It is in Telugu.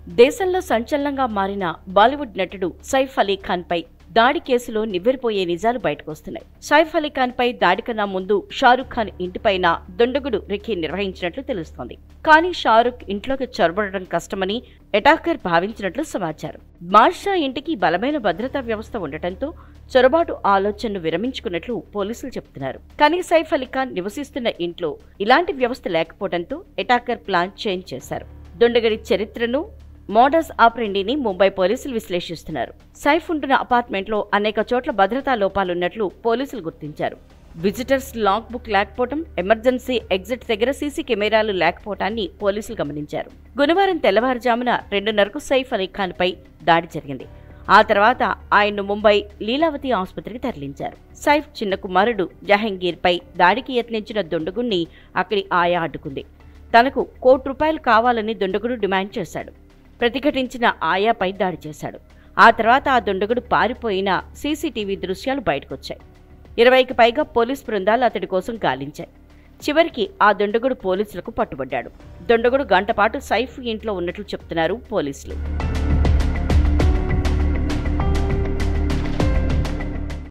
దేశంలో సంచలనంగా మారిన బాలీవుడ్ నటుడు సైఫ్ అలీ ఖాన్ పై దాడి కేసులో నివ్వెరపోయే నిజాలు బయటకొస్తున్నాయి. సైఫ్ అలీ ఖాన్ పై దాడి కన్నా ముందు షారుఖ్ ఖాన్ ఇంటిపైన దుండగుడు రెకీ నిర్వహించినట్లు తెలుస్తోంది. కానీ షారుఖ్ ఇంట్లోకి చొరబడడం కష్టమని అటాకర్ భావించినట్లు సమాచారం. బాద్షా ఇంటికి బలమైన భద్రతా వ్యవస్థ ఉండటంతో చొరబాటు ఆలోచనను విరమించుకున్నట్లు పోలీసులు చెబుతున్నారు. కానీ సైఫ్ అలీ ఖాన్ నివసిస్తున్న ఇంట్లో ఇలాంటి వ్యవస్థ లేకపోవడంతో అటాకర్ ప్లాన్ చేంజ్ చేశారు. దుండగడి చరిత్రను, మోడస్ ఆపరెండీని ముంబై పోలీసులు విశ్లేషిస్తున్నారు. సైఫ్ ఉంటున్న అపార్ట్మెంట్లో అనేక చోట్ల భద్రతా లోపాలున్నట్లు పోలీసులు గుర్తించారు. విజిటర్స్ లాగ్ బుక్ లేకపోవడం, ఎమర్జెన్సీ ఎగ్జిట్ దగ్గర సీసీ కెమెరాలు లేకపోవటాన్ని పోలీసులు గమనించారు. గురువారం తెల్లవారుజామున 2:30కు సైఫ్ అలీ ఖాన్ పై దాడి జరిగింది. ఆ తర్వాత ఆయన్ను ముంబై లీలావతి ఆసుపత్రికి తరలించారు. సైఫ్ చిన్న కుమారుడు జహంగీర్ పై దాడికి యత్నించిన దుండగుణ్ణి అక్కడి ఆయా అడ్డుకుంది. తనకు ₹1,00,00,000 కావాలని దుండగుడు డిమాండ్ చేశాడు. ప్రతిఘటించిన ఆయాపై దాడి చేశాడు. ఆ తర్వాత ఆ దుండగుడు పారిపోయిన సీసీటీవీ దృశ్యాలు బయటకొచ్చాయి. 20కి పైగా పోలీస్ బృందాలు అతడి కోసం గాలించాయి. చివరికి ఆ దుండగుడు పోలీసులకు పట్టుబడ్డాడు. దుండగుడు గంటపాటు సైఫ్ ఇంట్లో ఉన్నట్లు చెప్తున్నారు పోలీసులు.